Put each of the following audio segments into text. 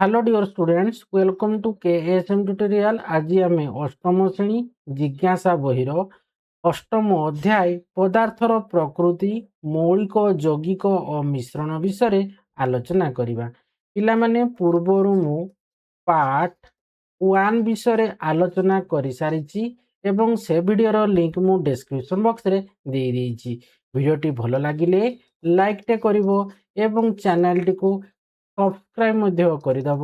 Hello dear students, welcome to KSM tutorial. आज आम अष्टम श्रेणी जिज्ञासा बहिर अष्टम अध्याय पदार्थर प्रकृति मौलिक यौगिक और मिश्रण विषय आलोचना करवा। पिला माने पूर्वरु मु पार्ट 1 विषय आलोचना कर सारी एवं से वीडियोर लिंक मु डिस्क्रिप्शन बॉक्स रे दे देइछि। वीडियोटी भल लागिले लाइक टे करिवो एवं चैनल टी को सब्सक्राइब मध्य करदेव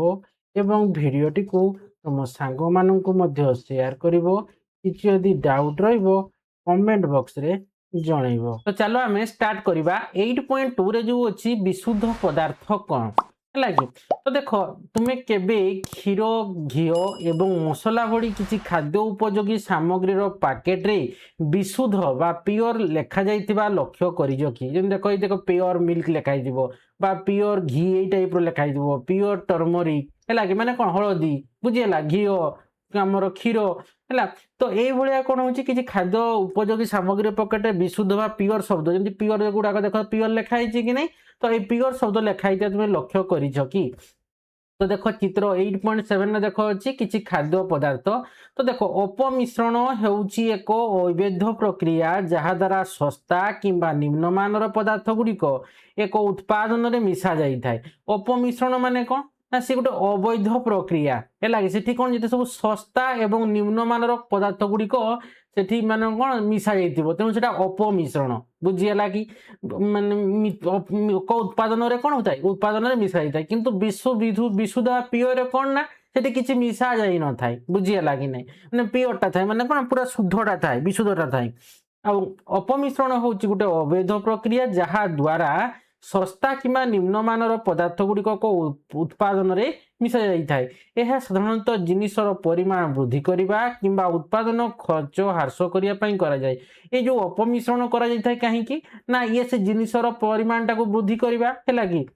एवं भिडियोटी को तुम सांग मानू शेयर करिवो। किछि यदि डाउट रहिबो कमेंट बॉक्स रे जणैबो। तो चलो आम स्टार्ट करवा। 8.2 रे जो अछि विशुद्ध पदार्थ कौन है कि तो देख तुम्हें केबे क्षीर घी एवं मसला भड़ी किसी खाद्य उपयोगी सामग्री पैकेट रे विशुद्ध बा प्योर लेखा जाइतिबा लक्ष्य करिजो कि जेन देख देख प्योर मिल्क लेखाई दिबो बा प्योर घी ए टाइप रो लेखाई दिबो प्योर टर्मरिक है कि माने कोन हळदी बुझिला घी आमर क्षीर है। तो ये भाया कौन हो खाद्य उपयोगी सामग्री पकेट विशुद्ध बा प्योर शब्द जमी प्योर गुड़ाक देख प्योर लिखाई कि नहीं। तो ये प्योर शब्द लिखाई तुम्हें लक्ष्य कर कि तो देख चित्र 8.7 देख अच्छी किसी खाद्य पदार्थ। तो देख अपमिश्रण होउची एक अवैध प्रक्रिया जहाँ द्वारा सस्ता किंबा निम्नमान पदार्थ गुड़िक एक उत्पादन में मिसा जाए। अपमिश्रण माने कौन ना सी गोटे अवैध प्रक्रिया है कि कौन जिते सब सस्ता एवं निम्नमान पदार्थ गुड़िक से माने कौन मिसा जाइथिबो तेणु सेटा अपमिश्रण बुझीगला कि माने उत्पादन रे कौन होता है उत्पादन रे मिसा जाइथाय किंतु विशुद्ध प्योर कौन ना सेठी किछि मिसा जाई न थाय बुझीगला कि नहीं माने प्योरटा थाय माने कौन पूरा शुद्धटा थाय विशुद्धटा थाय। अपमिश्रण होउची गोटे अवैध प्रक्रिया जहाँ द्वारा सस्ता किंबा निम्नमान पदार्थ गुड़िक उत्पादन रे मिसा जाइथाय। यह साधारणतः जिनिसर परिमाण वृद्धि करने किंबा उत्पादन खर्च ह्रास करने करा जाए। ये जो अपमिश्रण करा जाइथाय काहेकि ना ये से जिनिसर परिमाण टाको वृद्धि करबा हैला कि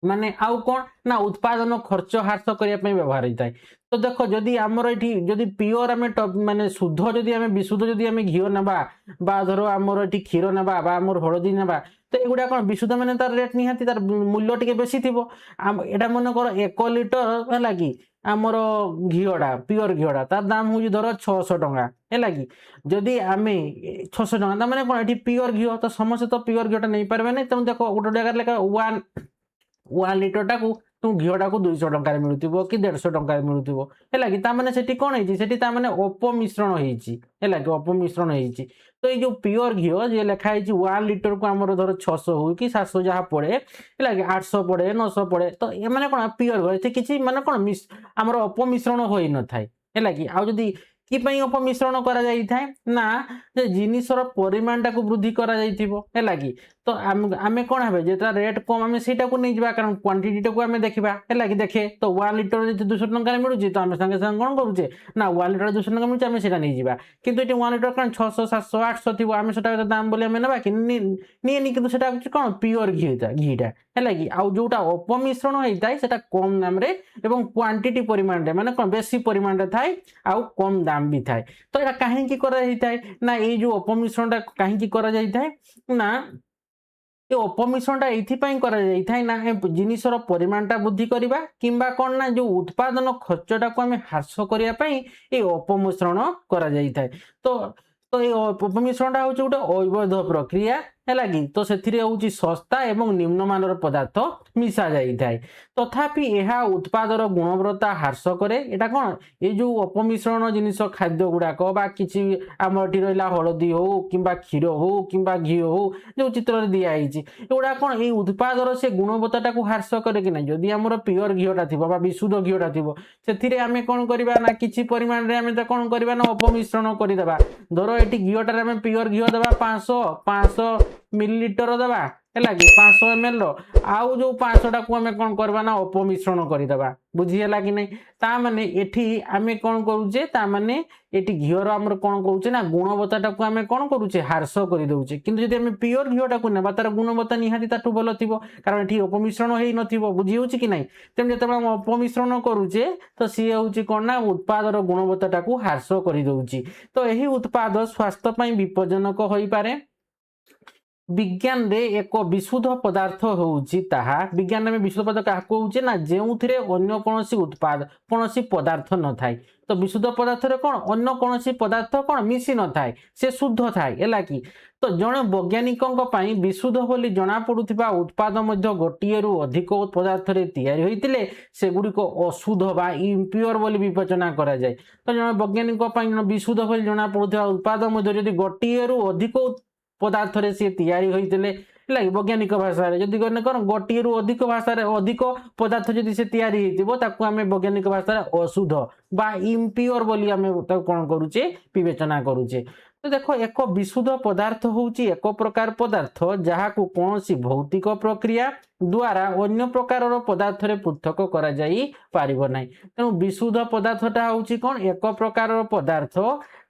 माने आउ कौन ना उत्पादन खर्च ह्रास करने व्यवहार होता है। तो देख जदि आमर ये जदि प्योर आम माने शुद्ध जदि आम विशुद्ध जदि आम घी ना धर आमर ये क्षीर ना आमर हलदी ना तो युवा कौन विशुद्ध माने तार रेट निहाती तार मूल्य टी बेसी थी। एटा मन कर 1 लिटर है कि आमर घीटा प्योर घीटा तार दाम हूँ धर 600 टंका है कि जदि आम 600 टंका मैंने कौन ये प्योर घी तो समस्त तो प्योर घीटा नहीं पारे नहीं। तेणु देख गोटे जगह लेखा 1 लिटर टाकू तुम घीटा को 200 टंकार मिलूब कि 150 टंकार मिलूब है कि ताने से कौन है अपमिश्रण है कि अपमिश्रण हो। तो ये प्योर घी जी लिखाई 1 लिटर को आम धर 600 हो कि 700 जहाँ पड़े है कि 800 पड़े 900 पड़े तो ये मैंने कौन प्योर घी किसी माने कौन आमर अपमिश्रण हो न थाए है कि आदि कि अपमिश्रण करा जाइथाय ना जिनिसर परिमाण टाको वृद्धि करा जाइथिबो है कि तो आमे कौन है जेटा रेट कम आम से नहीं जावा कारण क्वांटिटी टाको आम देखा है कि देखे तो 1 लिटर 200 टंका मिलूँ तो आम संगे संगे कौन करुचे ना 1 लिटर 200 टंका मिलूँ आम से नहीं जावा किंतु ये 1 लिटर कौन 600 700 800 थी आम से दाम बोली आम ना कि नहीं कि कौन प्योर घीटा है कि आउ जोटा अपमिश्रण होता है कम दाम रे एवं क्वांटिटी परिमाण रे माने कौन बेसी परिमाण रे थाए आउ कम दाम भी थाए। तो यहाँ कहीं करा ना ये जो अपमिश्रण कहीं करा ना ये अपमिश्रण ये ना जिनिसर परिमाणटा वृद्धि करवा किंबा कौन ना जो उत्पादन खर्चटा को आम ह्रास करने ये अपमिश्रण करा। तो ये अपमिश्रणटा हूँ गोटे अवैध प्रक्रिया है कि तो से सस्ता एवं निम्नमान पदार्थ मिसा जाए तथापि यह उत्पादर गुणवत्ता ह्रास कै यहाँ कौन ये जो अपमिश्रण जिनिस खाद्य गुड़ाक कि आम ये रहा हलदी हो कि क्षीर हो कि घी हो जो चित्र दिखाई एगुड़ा कौन ये उत्पादर से गुणवत्ता को ह्रास करे कि जदि आमर प्योर घीटा थी विशुद्ध घीटा थी से आम कौन करवा ना कि परिमाण में आम कौन करवा ना अपमिश्रण करदे धर ये घीटार आम प्योर घी देवा 500 मिलीलिटर देवा है कि 500 ml आउ जो 500 को आम कौन करवा ना अपमिश्रण करदे बुझीगला कि नहीं। ताने एठी आम कौन करुचे ताने ये घीर आम कौन करुचे ना गुणवत्ता को आम कौन करुचे ह्रास कर दौचे किंतु जब आम प्योर घीटा को ना तार गुणवत्ता निहाती ताठू भल थी कारण ये अपमिश्रण हो बुझी हो कि नहीं। तेणु जो आम अपमिश्रण करुचे तो सी हूँ कौन ना उत्पादर गुणवत्ता को ह्रास कर दौची। तो यही उत्पाद स्वास्थ्य विपज्जनक हो पारे विज्ञान रे एक विशुद्ध पदार्थ होउची ताहा विज्ञान में विशुद्ध पदार्थ क्या कहूचे ना जेउथिरे अन्य कोनोसी उत्पाद कोनोसी पदार्थ न थाए तो विशुद्ध पदार्थ रे कोन अन्य कोनोसी पदार्थ कोन मिसी न थाए से शुद्ध थाए एला कि तो जणे वैज्ञानिकଙ୍କ ପାଇଁ विशुद्ध बोली जणा पडुथिबा उत्पाद मध्य गोटिए रु अधिक पदार्थ रे तयारी होइतिले सेगुडी को अशुद्ध बा इम्प्योर बोली विवेचना करा जाय तो जणे वैज्ञानिकଙ୍କ ପାଇଁ विशुद्ध बोली जणा पडुथिबा उत्पाद मध्य यदि गोटिए रु अधिक पदार्थ रे से तयारी होइतिले लागी वैज्ञानिक भाषा रे जदि कौन गोटिए रु अधिक भाषा रे अधिक पदार्थ जदि से तयारी हेतिबो ताकू आमे वैज्ञानिक भाषा रे अशुद्ध बा इम्प्योर बोली आमे ताकू कोन करूचे विवेचना करूचे तो देखो एक विशुद्ध पदार्थ होउची एक प्रकार पदार्थ जहा को कोनोसी भौतिक प्रक्रिया द्वारा अन्य प्रकार पदार्थ रे पृथक करा जाई पारिबो नै तेनु विशुद्ध पदार्थटा होउची कोन एक प्रकार पदार्थ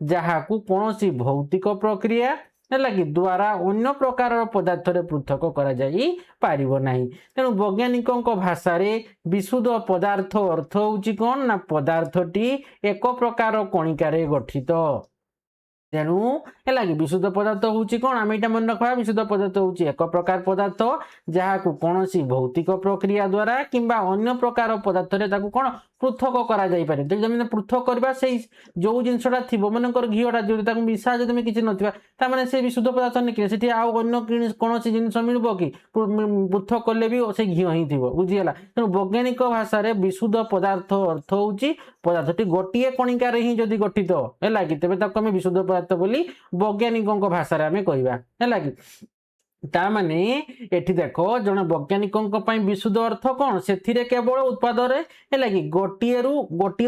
जहा को कोनोसी भौतिक प्रक्रिया लगी द्वारा अन्य प्रकार पदार्थ रे पृथक करा जाई पारिबो नाही तेनु वैज्ञानिकଙ୍କ भाषा रे विशुद्ध पदार्थ अर्थ होउची कोन ना पदार्थटी एक प्रकार कणिका रे गठित तेणु है विशुद्ध पदार्थ होउची कोन आमे इटा मन रखबा विशुद्ध पदार्थ होउची एक प्रकार पदार्थ जहा को कोनोसी भौतिक प्रक्रिया द्वारा किंबा अन्य प्रकार पदार्थ रे ताकू कोन पृथक करा जाई पारे तो जमे पृथक करबा से जो जिंसटा थिबो मनकर घियोटा जो ताकू मिसा जदि किछि नथिबा ता माने से विशुद्ध पदार्थ निकले सेठी आ अन्य कोनोसी जिंस मिलबो कि पृथक करले भी से घियो ही थिबो बुझियला तेणु वैज्ञानिक भाषा रे विशुद्ध पदार्थ अर्थ होउची पदार्थटी गोटिए कणिका रे ही जदि गठित हैला कि तबे ताकू हम विशुद्ध पदार्थ बोली वैज्ञानिकଙ୍କ भाषा रे हमें कहबा हैला कि ता माने एठी देखो जने वैज्ञानिकଙ୍କ ପାଇଁ विशुद्ध अर्थ कोन सेथिरे केवल उत्पाद रे हैला कि गोटिए रु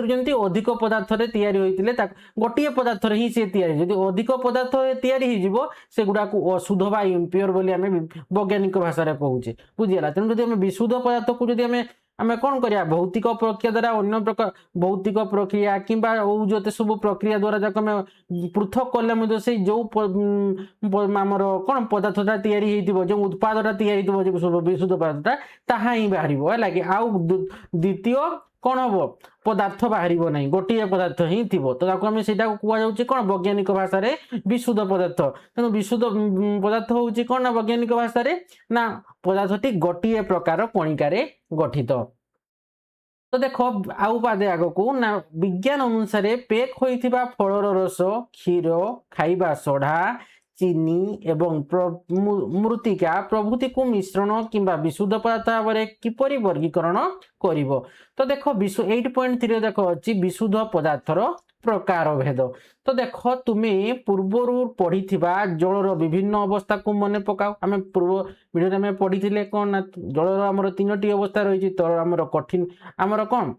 जंती अधिक पदार्थ रे तयारी होइतिले ता गोटिए पदार्थ रे ही से तयारी जदि अधिक पदार्थ रे तयारी हि जिवो से गुडा को अशुद्ध बा इम्प्योर बोली हमें वैज्ञानिक भाषा रे कहूचे बुझियला तेनु जदि हमें विशुद्ध पदार्थ को जदि हमें आमे कोन करिया भौतिक प्रक्रिया द्वारा अन्य प्रकार भौतिक प्रक्रिया किंबा जते सब प्रक्रिया द्वारा जक में पृथक करले मधे से जो हमर कोन पदार्थटा तयारी हेतिबो जो उत्पादटा तयारी हेतिबो जो सब विशुद्ध पदार्थटा ताहा ही बाहरिबो हैला कि आउ द्वितीय कोन हबो पदार्थ बाहरिबो नै गोटिए पदार्थ ही थिबो तो ताको हमें सेटा को कुआ जाउची कोन वैज्ञानिक भाषा रे विशुद्ध पदार्थ तेनु विशुद्ध पदार्थ होउची कोन ना वैज्ञानिक भाषा रे ना पदार्थटी गोटिए प्रकार कणिका रे गठित तो देखो आउ पादे आगो को ना विज्ञान अनुसार पेक होइथिबा फळर रस क्षीर खाइबा सोढा चीनी एवं मृतिका प्रभृति को मिश्रण किंबा विशुद्ध पदार्थ भाव किपरि वर्गीकरण करिवो तो देखो 8.3 देखो अछि विशुद्ध पदार्थर प्रकार भेद तो देखो तुम्हें पूर्वर पढ़ी जलर विभिन्न अवस्था को मन पकाओ आम पूर्व वीडियो में पढ़ी कौन जलर आमर 3टी अवस्था रही तो आमर कठिन आमर कौन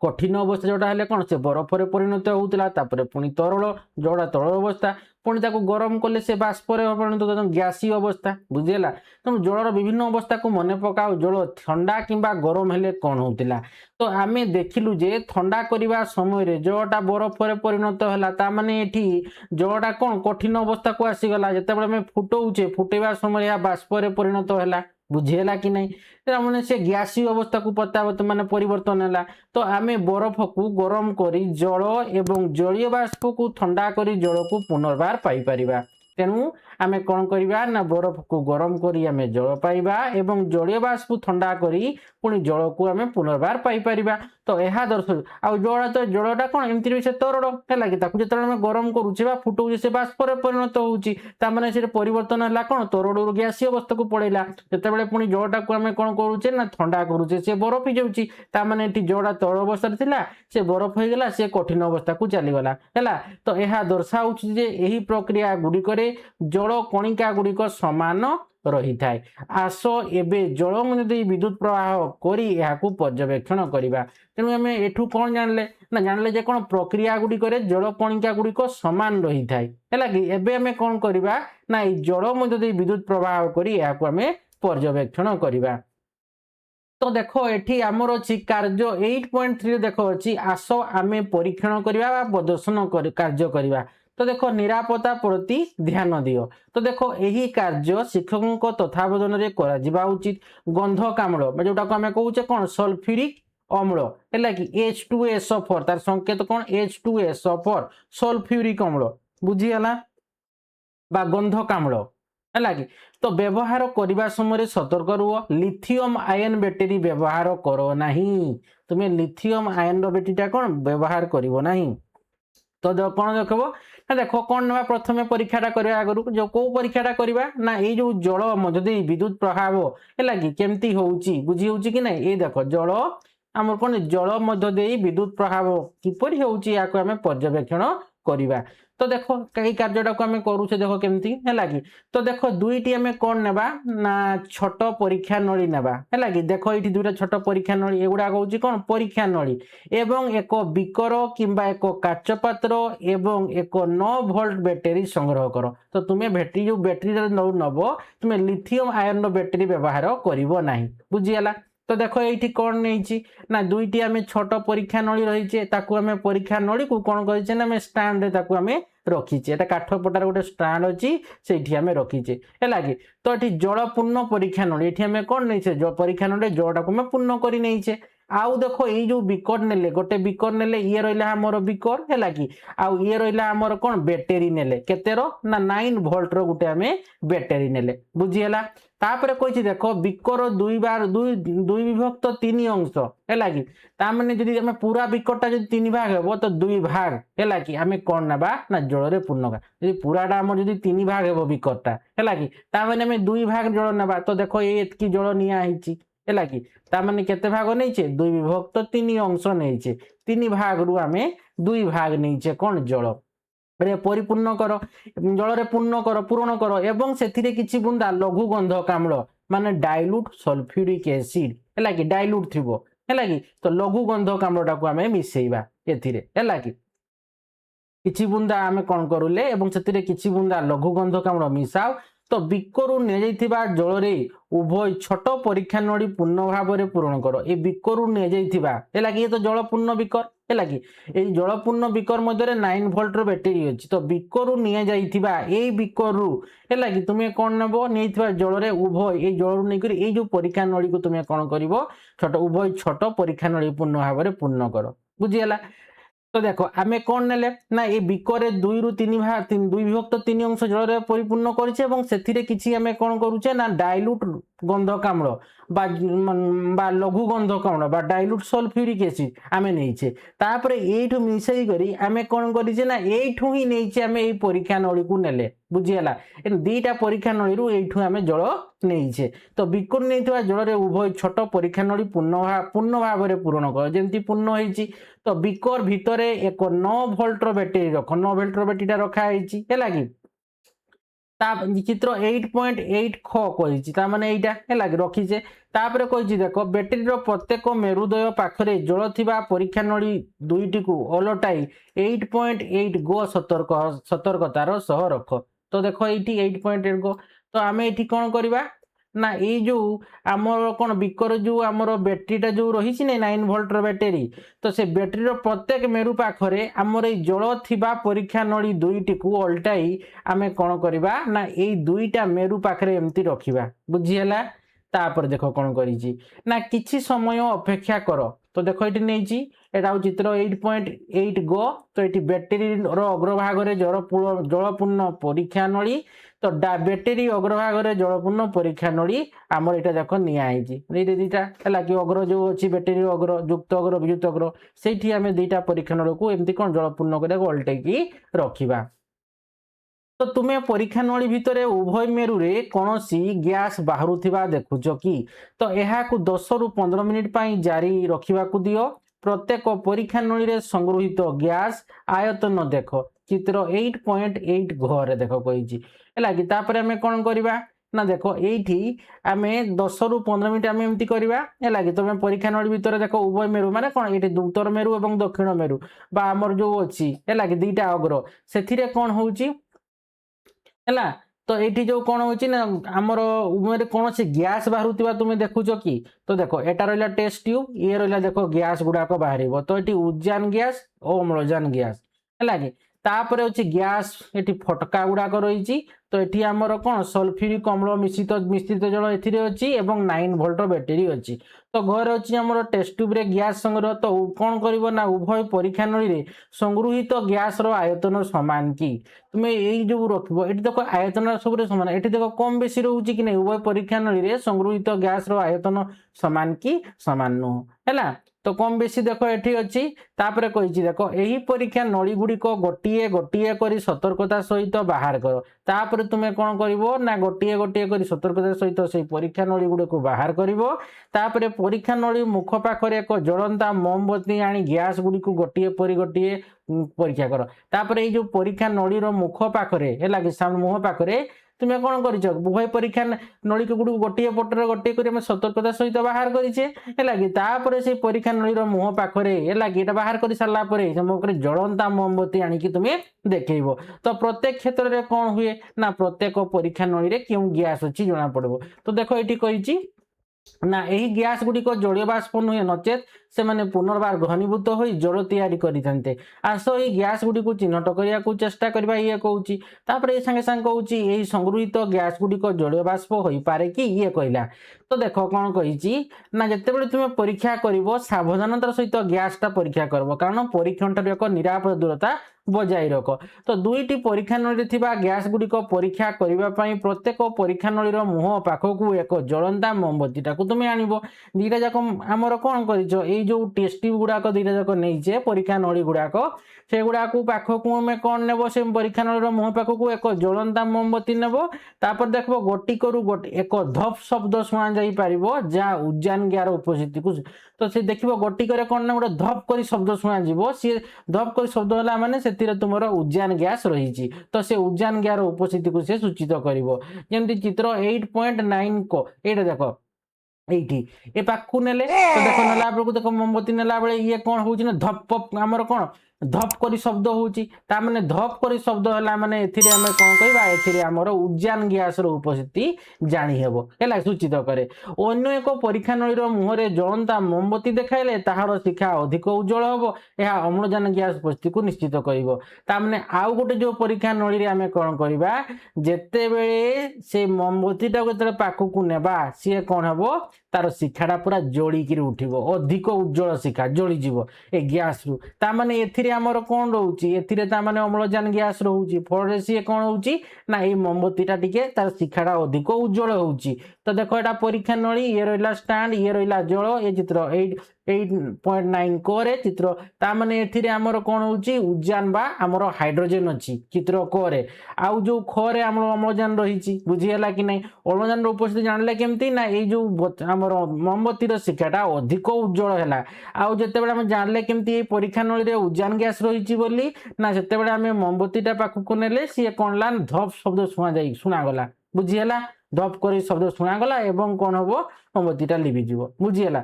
कठिन अवस्था जोटा है कौन से बरफ रे परिणत होता पुणी तरल जोड़ा तरल अवस्था पुणी गरम कले से बाष्प परिणत गैसीय अवस्था बुझीगला तेणु जलर विभिन्न अवस्था को मन पकाओ जल ठंडा किंबा गरम हेले कौन होतिला तो आमे देखिलु जे ठंडा करिबा समय रे जलटा बरफ रे परिणत होला ता माने एठी जलटा कौन कठिन अवस्था को आसी गला जते बेले में फुटौचे फुटेबा समय या बाष्प रे परिणत होला बुझेला कि नहीं मैंने से गैसीय अवस्था को पता माने परिवर्तन है तो आमे बरफ को गरम करी जल एवं जलीय बाष्प को ठंडा करी जल को पुनर्बार पाई परिबा तेणु आमे कौन करिबा ना बरफ को गरम करी आमे जल पाइबा एवं जलीय बाष्प ठंडा करी पुणी जल को आमे पुनर्बार पाई परिबा तो यह दर्शाउ आ जल तो जलटा कौन एमती भी से तरल है जो गरम करुचे फुटौचे से बाष्प परिणत होउची ता माने से परिवर्तन है कौन तरल गैसीय अवस्था को पड़ेगा जितेबाला पुणी जलटा को आमे कौन करुचे ना ठंडा करुचे से बरफ हो जाउची ता माने एठी जलटा तरल अवस्था थिला से बरफ हो गला से कठिन अवस्था को चली गला हैला तो यह दर्शाउची जे एही प्रक्रिया गुडी करे जल कणिका गुड़िक सामान रही थाए आस एबे जल यदि विद्युत प्रवाह करी यहाकू पर्यवेक्षण करिबा तेणु आमे एठू कौन जानले ना जानले जे कौन प्रक्रिया गुड़िक जल कणिका गुड़िक सामान रही थाए हैला कि एबे आमे कौन करिबा ना ई जल यदि विद्युत प्रवाह करी यहाकू आमे पर्यवेक्षण करिबा तो देखो एठी आमर अछि कार्य 8.3 देखो अछि आस आमे परीक्षण करिबा बा प्रदर्शन कार्य करिबा तो देखो निरापत्ता प्रति ध्यान दियो तो देखो यही कार्य शिक्षकों तत्वावधान रे करा जिबा उचित गंधक आम्ल जोटा को आमे कहूचे कोन सल्फ्यूरिक अम्ल है कि H2SO4 तार संकेत कोन H2SO4 सल्फ्यूरिक अम्ल बुझीगला बा गंधक आम्ल है कि तो व्यवहार करने समय सतर्क रुह लिथियम आयन बैटेरी व्यवहार करो नहीं तुम्हें लिथियम आयन बैटेरीटा कौन व्यवहार करिवो नहीं। तो कौन देखो ना देख कौन ना प्रथम परीक्षाटा करवा आगु जो कौ परीक्षाटा करवा ना ये जो जल मध्य विद्युत प्रभाव है कि केमती होउची बुझी होउची कि नहीं ये देख जल आम कौन जल मध्य विद्युत प्रभाव किपरि होउची याको आमे पर्यवेक्षण करवा। तो देख कई कार्यटा को आम करुचे देख केमती है कि तो देख दुईटी आम कौन नेबा ना छोट परीक्षा नली नेबा है कि देख ये दुईटा छोट परीक्षा नली एगुड़ा हूँ कौन परीक्षा नली एवं एक बिकर किंबा एक काच पात्र एवं एक 9 वोल्ट बैटेरी संग्रह कर। तो तुम्हें बैटेरी जो बैटेरी नब तुम्हें लिथियम आयन बैटेरी व्यवहार करिवो नाही बुझीगला। तो देख ये कौन नहीं ना दुईटी आम छोट परीक्षा नली रही आम परीक्षा नली को कौन करे ना स्टाण्ड आम रखीचे काठ पटार गोटे स्टाण्ड अच्छी से आम रखीचे है कि तो ये जलपूर्ण परीक्षा नली ये आम कौन नहीं परीक्षा नली जलटा को पूर्ण कर नहीं आउ देख ये जो बिकर नेले गोटे बिकर नेले ये रहा आमर बिकर है कि आउ ये रहा आमर कौन बैटेरी नेले केतेर ना 9 वोल्ट रो गोटे आम बैटेरी नेले बुझीगला। तापर कही देख बिकर दुई बार दुई विभक्त 3 अंश है कि ताने जदि आम पूरा बिकरटा जो 3 भाग हे तो 2 भाग है कि आम कौन ना ना जल पूर्ण कर पूराटा आम जो 3 भाग हे बिकरटा है कि ताने आम 2 भाग जल ना तो देख ये जल नियाही है कि ताने केते भाग नहीं 2 विभक्त 3 अंश नहीं 3 भाग रु आम 2 भाग नहीं कौन जल परिपूर्ण कर जल पूर्ण कर पूरण कर एवं से किछि बुंदा लघु गंधक आम्ल माने डाइल्यूट सल्फ्यूरिक एसिड है कि डाइल्यूट थी है कि तो लघु गंधक आम्लटा को आम मिसेଇବା एथिरे है कि किछि बुंदा आम कौन करुले एवं से किछि बुंदा लघु गंधक आम्ल मिसाओ तो बिकरु निया जल उभय छोट परीक्षा नड़ी पूर्ण भाव में पूरण कर ये बिकरु निया है कि ये तो जल पूर्ण बिकर है कि ये जलपूर्ण बिकर मध्य 9 वोल्ट रो बैटेरी अच्छी तो बिकरु निया बिकरु है कि तुम्हें कौन नब नहीं जल उभय ये जल नहीं ये जो परीक्षा नड़ी को तुम्हें कौन कर छोट उभय छोट परीक्षा नड़ी पूर्ण भाव में पूर्ण कर बुझीगला। तो देखो आम कौन नेले ना ये बिकर 2 रु 3 भाग 2 विभक्त 3 अंश जल परिपूर्ण करें आम कौन करुचे ना डाइल्यूट गंधक आम्ल बा लघु गंधक आम्ल बा डाइल्यूट सल्फ्यूरिक एसिड आम नहींचे तापर ये मिसई करी आम कौन करें ना यू ही नहीं आम ये परीक्षा नली को नेले बुझीगला 2टा परीक्षा नली रु यू आम जल नहीं तो बिकुर नहीं जल उभय छोट परीक्षा नली पूर्ण भाव में पूरण कर जमी पूर्ण होती तो बिकर भितर एक 9 वोल्ट रो बैटेरी रख 9 वोल्ट रो बैटेरी रखाई है कि चित्र 8.8 ख कही माने एटा है कि रखीचे तापर कही देख बैटेरी प्रत्येक मेरुदय पाखरे जल थिबा परीक्षा नली दुईटी को ओलटाई 8.8 गो सतर्कतार सह रख। तो देख ये 8.8 गो तो आम ये कौन करवा ना ये जो आमर कौन बिकर जो आमर बैटेरीटा जो रही 9 वोल्ट रो बैटेरी तो से बैटेरी प्रत्येक मेरु पाखरे आमर ये जल थिबा परीक्षा नली दुईटी को ओलटाई आम कौन करवा ना ये 2टा मेरु पाखरे एमती रखिबा बुझीगला। तापर देख कौन करी ना किछि समय अपेक्षा कर तो देख ये नहीं एटा चित्र 8.8 गो तो ये बैटेरी अग्रभाग जलपूर्ण परीक्षा नली तो बैटेरी अग्रभाग जलपूर्ण परीक्षा नली आमर यहाँ देख नियाई दीटा है कि अग्र जो अच्छी बैटेरी अग्र युक्त अग्र विद्युत अग्र से आम 2टा परीक्षा नली को एमती कौन जलपूर्ण कर ओल्टेकी रखा। तो तुम्हें परीक्षा नली भितर उभय मेरु रे कौन सी गैस बाहरुथिबा देखुच कि तो यह 10 रु 15 मिनिट जारी रखा दियो प्रत्येक परीक्षा नली रे संग्रहित गैस आयतन देख चित्र 8.8 घरे देख कही है कि आम कौन करवा ना देख ये आम 10 रु 15 मिनिट आम एमती करवा है कि तुम परीक्षा नली भितर देख उभय मेरु माने कौन ये उत्तर मेरु और दक्षिण मेरु बा आमर जो अच्छी है कि 2टा अग्र से कौन हो है तो ये जो कौन हो आमर कौन से गैस बाहर तुम्हें देखुच कि तो देख एटा रहा टेस्ट ट्यूब ये रहा देख गैस गुड़ाक बाहर तो ये उजान गैस और अम्लजान गैस है कि तापर अच्छे गैस ये फटका गुड़ाक रही तो ये आमर कौन सल्फ्यूरिक अम्ल मिश्रित मिश्रित जल ए अच्छी 9 वोल्ट बैटेरी अच्छी तो घर अच्छी आम टेस्ट ट्यूब गैस संग्रह तो कौन कर ना उभय परीक्षा नली संगृहित गैस आयतन सामान कि तुम्हें यही जो रख ये देख आयतन सब सामान ये देख कम बेसी रोचे कि नहीं उभय परीक्षा नली संगृहित गैस आयतन सामान कि सामान नुह है तो कम बेसी देख ये अच्छी तापर कही देख यही परीक्षा नली गुड़िक गोटे गोटे कर सतर्कता सहित बाहर कर तापर तुम्हें कौन कर ना गोटे गोटे कर सतर्कता सहित से परीक्षा नली गुड़ को बाहर कर परीक्षा नली मुख पाखरे एक जलंता मोमबत्ती आनी गैस गुड़ी को गोटे पर गोटे परीक्षा कर तापर ये जो परीक्षा नली मुख पाखरे है मुह पाखरे तुम्हें कौन कर उभय परीक्षा नलिक गुड़ गोटे पटर गोटे कर सतर्कता सहित बाहर कर से परीक्षा नली मुह पाखरे है बाहर कर सारापर जलंता मोमबत्ती आणिकी तुम्हें देखो तो प्रत्येक क्षेत्र में कौन हुए ना प्रत्येक परीक्षा नली क्यों गैस अच्छी जना पड़ो तो देख ये कही ना यही गैस गुड़िक जलीय बाष्प नुहे नचेत से माने पुनर्बार घनीभूत हो जल तैयारी करते आस ये गैस गुड़ी को चिन्हट करने को चेष्टा करवा ये कहूँ ये सांगे सांगे कहूँ यही संगृहित गैस गुड़िक जलीय बाष्प हो पारे कि ये कहला तो देख कौन कही ना जिते तुम्हें परीक्षा कर सावधानतार सहित गैसटा परीक्षा कर कारण परीक्षण ठार एक निरापद दूरता बजाय रख तो दुईटी परीक्षा नली गैस गुड़िक परीक्षा करने प्रत्येक परीक्षा नली मुह पाखक एक जलंता मोमबत्ती टाक तुम्हें आणव दीटा जाक आमर कौन कर जो टेस्ट ट्यूब गुड़ाक दीटा जाक नहीं परीक्षा नली गुड़ाक से गुड़ाक पाखक आम कौन नेब से परीक्षा नली मुह पाखक एक जलंता मोमबत्ती नेब तापर देख गोटिकरू एक धप शब्द शुणा जापर जहाँ उजान ग्यार उपस्थिति को तो से देख गोटिकर कौन ना गोटे धप कर शब्द शुणा सी धप कर शब्द है माने तुम उजान गैस रही तो से उजान ग्यार उपस्थिति को सूचित करमती चित्र 8.9 को ये देख ये ए पाखु नेले तो देख नेला बेलू देख मोमबत्ती नेला बेले ये कौन हो धप आमर कौन धप कर शब्द होची माने धप कर शब्द है माने एथिरे हमें कौन कहबा एथिरे हमर उजान गैस रो उपस्थिति जानी हेबो हैला सूचित करे अन्य एक परीक्षा नलीर मुहरे जलंता मोमबत्ती देखाइले ताहार शिखा अधिक उज्जवल हेबो यह अम्लजान गैस उपस्थिति को निश्चित करिवो माने आउ गोटे जो परीक्षा नली रे हमें कौन करबा जेते बेले से मोमबत्ती टा जेते पाखु को नेबा सी कौन हेबो तार शिखाटा पूरा जलिकी उठिबो अधिक उज्जवल शिखा जली जीवो ए गैस रु माने एथिरे आमर कौन रोचे अम्लजान गैस रोचे फल सी कौन हो ना ये मोमबत्तीटा टिके तार शिखाटा अधिक उज्जवल हो तो देखो यहाँ परीक्षा नली ये रहा स्टाण्ड ये रहा जल ये चित्र 8.9 करे चित्र ताने एमर कौन हो उजान बा आमर हाइड्रोजेन अच्छी चित्र करे आउ जो खरे आम अम्लजान रही बुझीगला कि नहीं अम्लजान उपस्थिति जानले केमती ना ये जो आमर मोमबत्तीर शिखाटा अधिक उज्जवल है आउ जिते जानले केमती परीक्षा नली उजान गैस रही बोली ना से मोमबत्तीटा पाखक नेले सी कौन ला धप शब्द शुणागला बुझीगला धप कर शब्द शुणागला एवं कौन हम मोमबत्तीटा लिभिज बुझीगला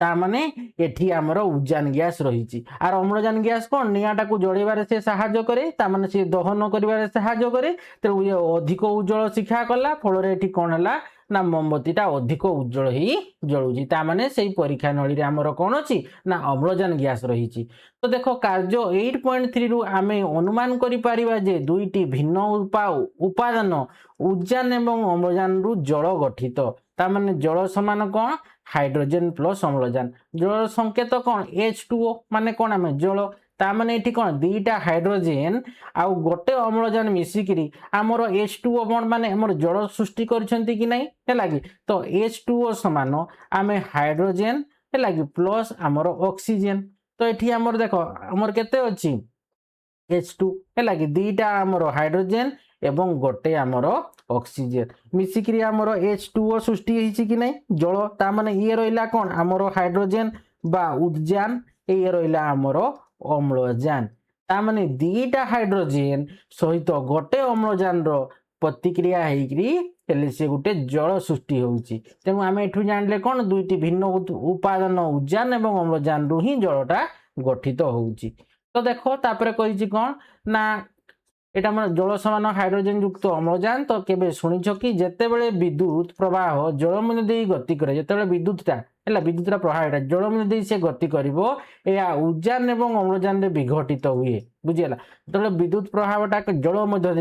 तामाने एठी आमर उजान गैस रही आर अम्लजान गैस कौन निआटा को जड़ेबार से साहाय्य करे तामाने से दहन करिबार साहाय्य करे तेणु ये अधिक उज्जवल शिखा कला फल एठी कौन है ना मोमबत्तीटा अधिक उज्जवल ही जलुची तामाने से परीक्षा नली रे आमर कौन अच्छी ना अम्लजान गैस रही तो देखो कार्य 8.3 रु आमे अनुमान करि परिबा जे दुईटी भिन्न उपादान उजान एवं अम्लजान रु जल गठित तामाने जल समान कौन हाइड्रोजेन प्लस अम्लजान जल संकेत कौन H2O माने कौन आम जल तामाने एठी कौन दीटा हाइड्रोजेन आउ गोटे अम्लजान मिसिकी आमर H2O बॉन्ड माने आमर जल सृष्टि करछंती कि नहीं है लगी तो H2O समान आमे हाइड्रोजेन है लगी प्लस आमर ऑक्सीजन तो एठी आमर देखो आमर केते अछि H2 है लगी दीटा आमर हाइड्रोजेन एवं गोटे आमर ऑक्सीजन मिसिकी आमर H2O सृष्टि होइछि कि नहीं जल तामाने ये रहिला कौन आमर हाइड्रोजेन बा उजान ये रहिला आमर अम्लजान तामाने दीटा हाइड्रोजेन सहित गोटे अम्लजान रो प्रतिक्रिया हेकरी से गोटे जल सृष्टि होउछि तेणु आम एठू जानले कौन दुईटी भिन्न उपादान उजान एवं अम्लजान रु ही जलटा गठित होउछि तो देखो तापर कहिछि कौन ना एटा मन जल समान हाइड्रोजेन युक्त अम्लजान तो केबे सुनिछ कि जेतेबेले विद्युत प्रवाह जलमूल दे गति करे जेतेबेले विद्युतटा है विद्युतर प्रवाह जलमूल दे से गति करिवो या उजान एवं अम्लजान रे विघटित हुए बुझीगला जो विद्युत प्रभावटा जल मध्य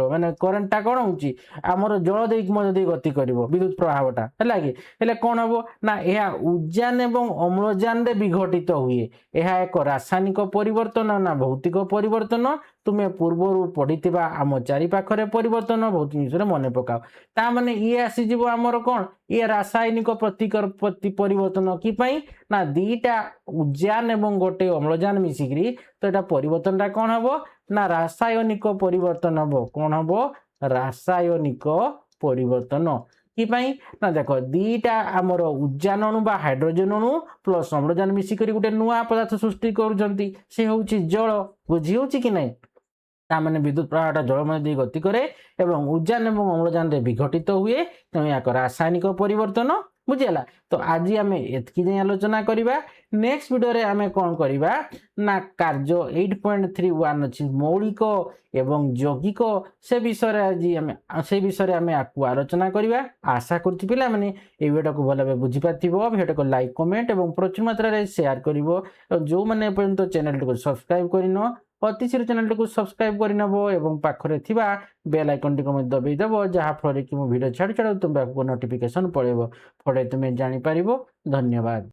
माने करेन्टटा कौन होची आमर जल दे गति कर विद्युत प्रभावटा है कि हेले कौन हम ना यह उद्यान एवं अम्लजान विघटित हुए यह एक रासायनिक परिवर्तन ना भौतिक परिवर्तन तुम्हें पूर्वर पढ़ी आम चारिपाखे परिवर्तन बहुत जिन मन पकाओ ताने ये आसीज आमर कौन ये रासायनिक प्रति परिवर्तन कि ना दीटा उद्यान एवं गोटे अम्लजान मिसिकी तो यहाँ परिवर्तनटा कौन हम ना रासायनिक परिवर्तन हम कौन हम रासायनिक परिवर्तन कि ना देख दीटा आमर उद्यान अणु बा हाइड्रोजन अणु प्लस अम्लजान मिसिक गोटे नुआ पदार्थ सृष्टि करुँच से हूँ जल बुझी हो कि नहीं ताने विद्युत प्रवाहटा जलमय दे गति करे एवं उद्यान एवं अम्लजान विघटित हुए तेणु एक रासायनिक परिवर्तन बुझीगला तो आज आम एतकी जाए आलोचना करवा नेक्स्ट वीडियो रे आम कौन करवा ना कार्य 8.31 अच्छी मौलिक एवं यौगिक से विषय आज से विषय आम आपको आलोचना करवा आशा करुच्ची पिला माने ए वीडियो को भल भाव बुझीपार वीडियो को लाइक कमेंट और प्रचुर मात्रा रे शेयर कर जो मैंने पर्यंत चैनल को सब्सक्राइब करन अति शीघ्र चैनल को सब्सक्राइब करनब और पाखरे थिबा बेल आइकन टी दबेदेव जहाँ फल कि वीडियो छाड़ छाड़ तुम नोटिफिकेशन पड़ेब फड़े तुम्हें जानी पारिबो। धन्यवाद।